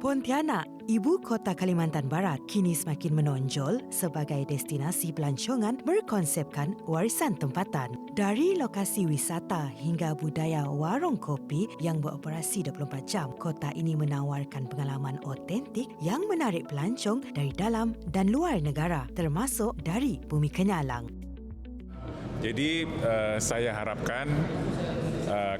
Pontianak, ibu kota Kalimantan Barat, kini semakin menonjol sebagai destinasi pelancongan berkonsepkan warisan tempatan. Dari lokasi wisata hingga budaya warung kopi yang beroperasi 24 jam, kota ini menawarkan pengalaman otentik yang menarik pelancong dari dalam dan luar negara, termasuk dari Bumi Kenyalang. Jadi saya harapkan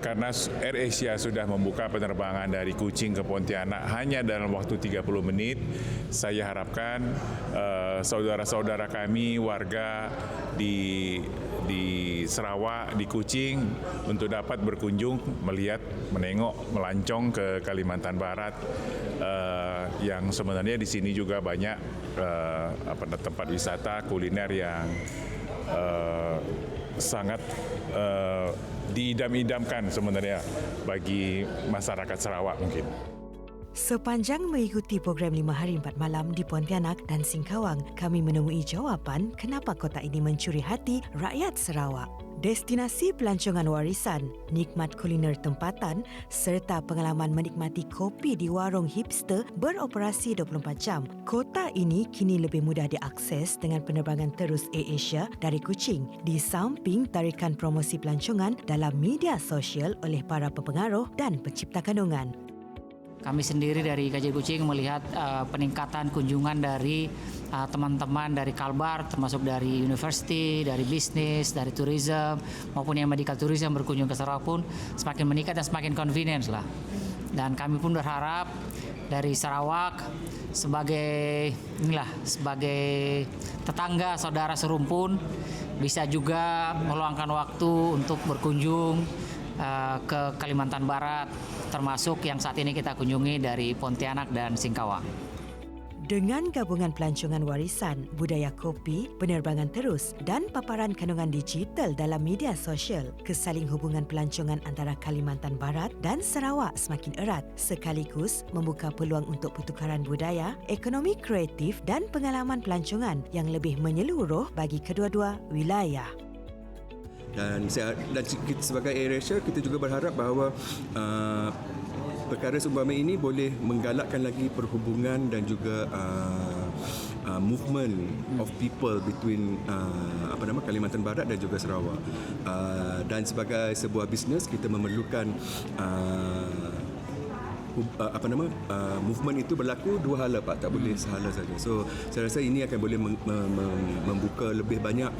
karena AirAsia sudah membuka penerbangan dari Kuching ke Pontianak hanya dalam waktu 30 menit, saya harapkan saudara-saudara kami warga di Sarawak, di Kuching untuk dapat berkunjung, melihat, menengok, melancong ke Kalimantan Barat yang sebenarnya di sini juga banyak tempat wisata kuliner yang sangat diidam-idamkan sebenarnya bagi masyarakat Sarawak mungkin. Sepanjang mengikuti program 5 hari 4 malam di Pontianak dan Singkawang, kami menemui jawapan kenapa kota ini mencuri hati rakyat Sarawak. Destinasi pelancongan warisan, nikmat kuliner tempatan serta pengalaman menikmati kopi di warung hipster beroperasi 24 jam. Kota ini kini lebih mudah diakses dengan penerbangan terus AirAsia dari Kuching, di samping tarikan promosi pelancongan dalam media sosial oleh para pepengaruh dan pencipta kandungan. Kami sendiri dari KJ Kuching melihat peningkatan kunjungan dari teman-teman dari Kalbar, termasuk dari university, dari bisnis, dari tourism, maupun yang medical tourism berkunjung ke Sarawak pun semakin meningkat dan semakin convenience lah. Dan kami pun berharap dari Sarawak sebagai tetangga saudara serumpun bisa juga meluangkan waktu untuk berkunjung ke Kalimantan Barat, termasuk yang saat ini kita kunjungi dari Pontianak dan Singkawang. Dengan gabungan pelancongan warisan, budaya kopi, penerbangan terus dan paparan kandungan digital dalam media sosial, kesaling hubungan pelancongan antara Kalimantan Barat dan Sarawak semakin erat, sekaligus membuka peluang untuk pertukaran budaya, ekonomi kreatif dan pengalaman pelancongan yang lebih menyeluruh bagi kedua-dua wilayah. Dan sebagai AirAsia, kita juga berharap bahawa perkara seumpama ini boleh menggalakkan lagi perhubungan dan juga movement of people between Kalimantan Barat dan juga Sarawak. Dan sebagai sebuah bisnes, kita memerlukan movement itu berlaku dua hala, Pak, tak boleh sehala saja. So saya rasa ini akan boleh membuka lebih banyak,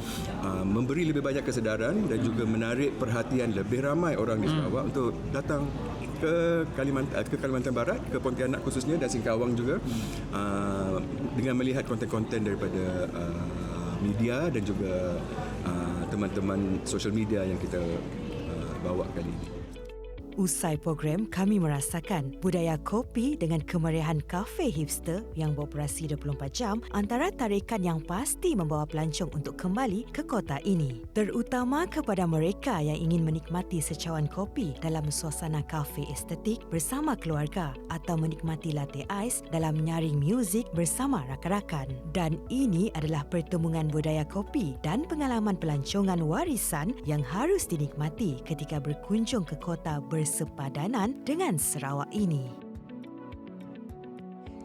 memberi lebih banyak kesedaran dan juga menarik perhatian lebih ramai orang di Sarawak untuk datang ke Kalimantan Barat, ke Pontianak khususnya dan Singkawang juga, dengan melihat konten-konten daripada media dan juga teman-teman social media yang kita bawa kali ini. Usai program, kami merasakan budaya kopi dengan kemeriahan kafe hipster yang beroperasi 24 jam antara tarikan yang pasti membawa pelancong untuk kembali ke kota ini. Terutama kepada mereka yang ingin menikmati secawan kopi dalam suasana kafe estetik bersama keluarga atau menikmati latte ice dalam menyaring muzik bersama rakan-rakan. Dan ini adalah pertemuan budaya kopi dan pengalaman pelancongan warisan yang harus dinikmati ketika berkunjung ke kota bersepadanan dengan Sarawak ini.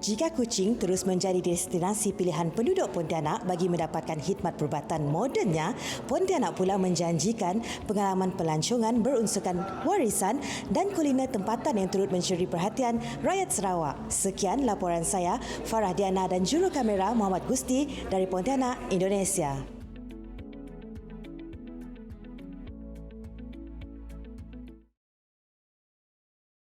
Jika Kuching terus menjadi destinasi pilihan penduduk Pontianak bagi mendapatkan khidmat perubatan modernnya, Pontianak pula menjanjikan pengalaman pelancongan berunsurkan warisan dan kuliner tempatan yang turut mencuri perhatian rakyat Sarawak. Sekian laporan saya, Farah Diana dan juru kamera Muhammad Gusti dari Pontianak, Indonesia.